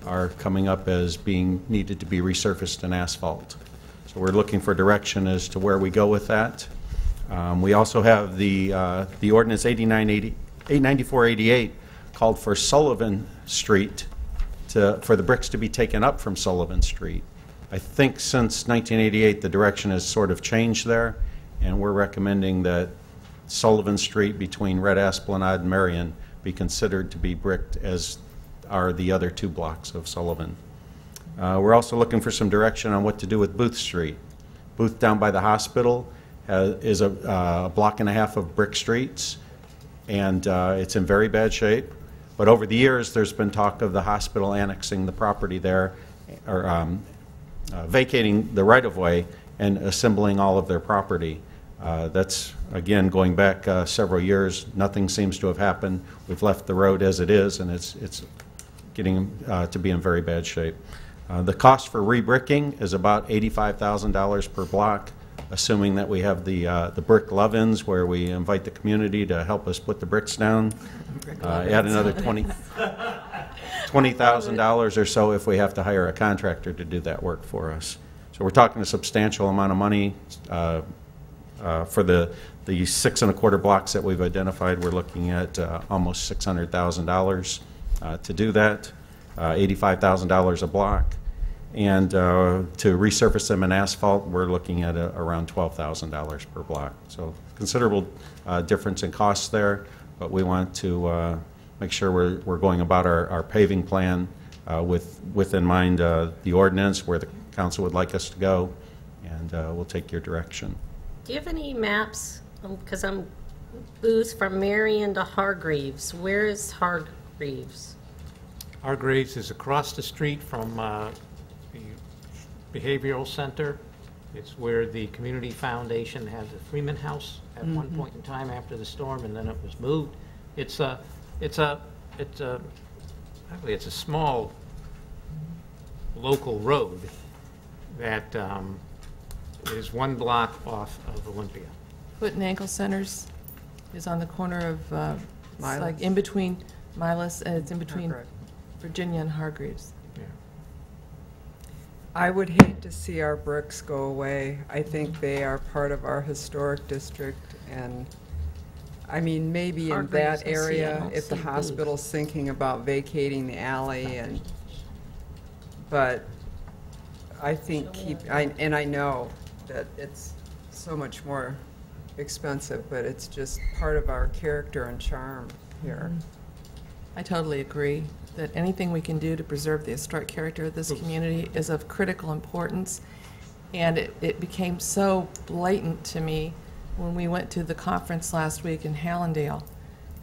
are coming up as being needed to be resurfaced and asphalt. So we're looking for direction as to where we go with that. We also have the Ordinance 894-88 called for Sullivan Street for the bricks to be taken up from Sullivan Street. I think since 1988 the direction has sort of changed there, and we're recommending that Sullivan Street between Red Esplanade and Marion be considered to be bricked, as are the other two blocks of Sullivan. We're also looking for some direction on what to do with Booth Street. Booth down by the hospital is a block and a half of brick streets, and it's in very bad shape. But over the years, there's been talk of the hospital annexing the property there, or vacating the right-of-way and assembling all of their property. That's, again, going back several years. Nothing seems to have happened. We've left the road as it is, and it's getting to be in very bad shape. The cost for rebricking is about $85,000 per block, assuming that we have the brick love-ins where we invite the community to help us put the bricks down. Add another $20,000 or so if we have to hire a contractor to do that work for us. So we're talking a substantial amount of money. For the 6¼ blocks that we've identified, we're looking at almost $600,000 to do that, $85,000 a block. And to resurface them in asphalt, we're looking at around $12,000 per block. So considerable difference in costs there, but we want to make sure we're going about our paving plan with in mind the ordinance, where the council would like us to go, and we'll take your direction. Do you have any maps? Because I'm Booth from Marion to Hargreaves. Where is Hargreaves? Hargreaves is across the street from the Behavioral Center. It's where the Community Foundation had the Freeman House at one point in time after the storm, and then it was moved. It's a small local road that is one block off of Olympia. Foot and Ankle Centers is on the corner of, it's Milas. like in between Milas, and it's in between Hargrave. Virginia and Hargreaves. I would hate to see our bricks go away. I think they are part of our historic district, and, I mean, maybe in Hargreaves, that I see, I area, don't if the see Booth. hospital's thinking about vacating the alley, but I think and I know that it's so much more expensive, but it's just part of our character and charm here. I totally agree that anything we can do to preserve the historic character of this community is of critical importance. And it became so blatant to me when we went to the conference last week in Hallandale.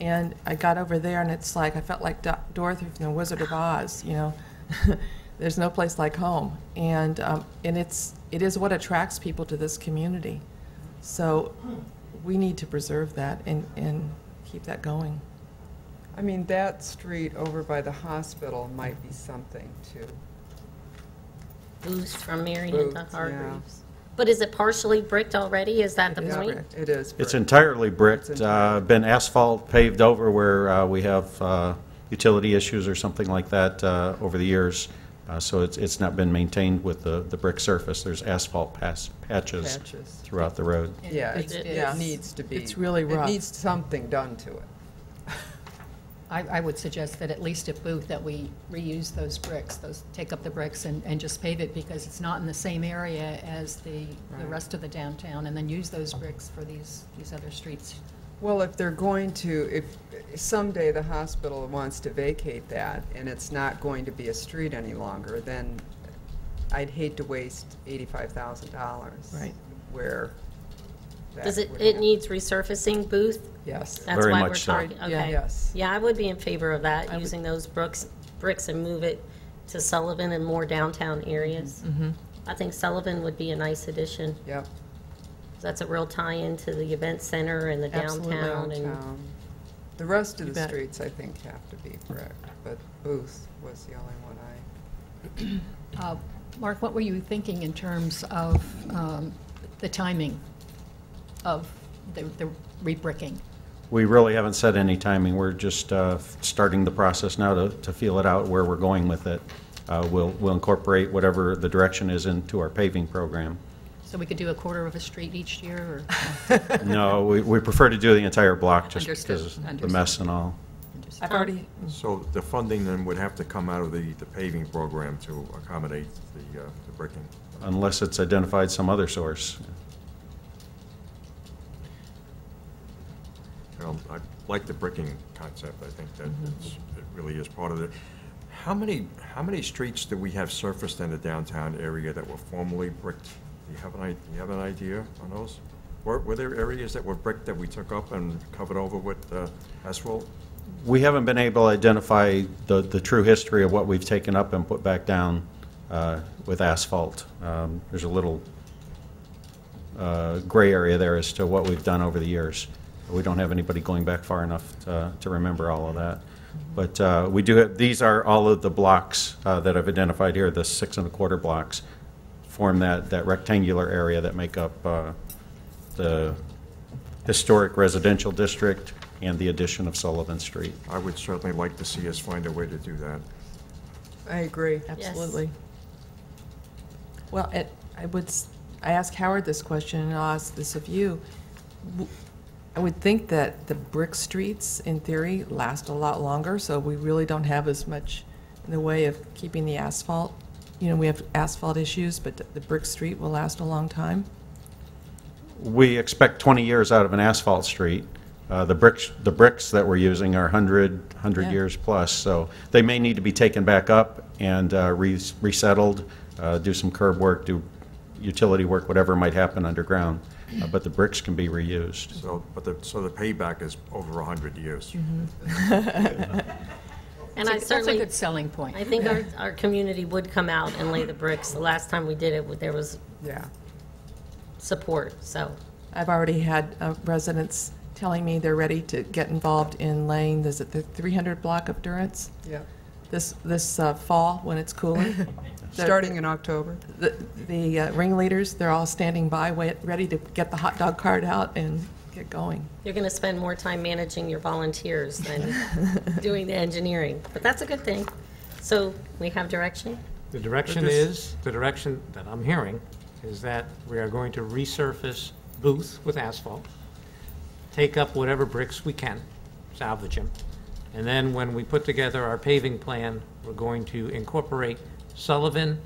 And I got over there, and it's like, I felt like Dorothy from the Wizard of Oz, you know. There's no place like home. And it is what attracts people to this community. So we need to preserve that and keep that going. I mean, that street over by the hospital might be something too. Boost from Marion to Boost, Hargreaves. But is it partially bricked already? Is that the point? It is. It's entirely bricked, It's entirely been asphalt paved over where we have utility issues or something like that over the years. So it's not been maintained with the brick surface. There's asphalt patches throughout the road. Yeah, It needs to be. It's really rough. It needs something done to it. I would suggest that at least at Booth that we reuse those bricks, take up the bricks and just pave it, because it's not in the same area as the rest of the downtown, and then use those bricks for these other streets. Well, if they're going to, if someday the hospital wants to vacate that and it's not going to be a street any longer, then I'd hate to waste $85,000. Right. Where that Does it would it happen. needs resurfacing, Booth? Yes. That's Very why much we're so. talking, okay. Yes. Yeah, I would be in favor of that, using those bricks and move it to Sullivan and more downtown areas. I think Sullivan would be a nice addition. Yep. That's a real tie-in to the event center and the Absolutely. downtown. And Downtown. The rest of You the bet. streets, I think, have to be brick, but Booth was the only one Mark, what were you thinking in terms of the timing of the re-bricking? We really haven't set any timing. We're just starting the process now to feel it out where we're going with it. We'll incorporate whatever the direction is into our paving program. So we could do a quarter of a street each year, or? No, we prefer to do the entire block just Understood. because of the Understood. mess and all. I've already, So the funding then would have to come out of the paving program to accommodate the bricking. Unless it's identified some other source. I like the bricking concept. I think that it really is part of it. How many streets do we have surfaced in the downtown area that were formerly bricked? Do you have an idea on those? Were there areas that were bricked that we took up and covered over with asphalt? We haven't been able to identify the true history of what we've taken up and put back down with asphalt. There's a little gray area there as to what we've done over the years. We don't have anybody going back far enough to remember all of that. But we do have, these are all of the blocks that I've identified here, the 6 1/4 blocks, form that rectangular area that make up the historic residential district and the addition of Sullivan Street. I would certainly like to see us find a way to do that. I agree. absolutely. Well, I asked Howard this question, and I'll ask this of you. I would think that the brick streets, in theory, last a lot longer, so we really don't have as much in the way of keeping the asphalt. You know, we have asphalt issues, but the brick street will last a long time. We expect 20 years out of an asphalt street. The bricks that we're using are 100 Yeah. years plus, so they may need to be taken back up and resettled, do some curb work, do utility work, whatever might happen underground. But the bricks can be reused. So the payback is over 100 years. And I That's a certainly, good selling point. I think our community would come out and lay the bricks. The last time we did it, there was Yeah. support, so. I've already had residents telling me they're ready to get involved in laying, is it the 300 block of Durance? Yeah. This fall, when it's cooler. Starting in October. The ringleaders, they're all standing by, ready to get the hot dog cart out and get going. You're going to spend more time managing your volunteers than doing the engineering, but that's a good thing. So we have direction? The direction that I'm hearing is that we are going to resurface Booth with asphalt, take up whatever bricks we can, salvage them, and then when we put together our paving plan, we're going to incorporate Sullivan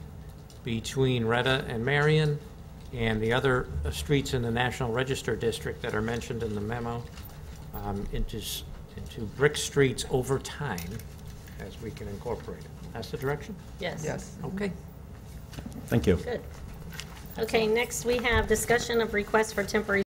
between Retta and Marion and the other streets in the National Register District that are mentioned in the memo into brick streets over time as we can incorporate it. That's the direction? Yes. Yes. Okay. Thank you. Good. Okay, next we have discussion of request for temporary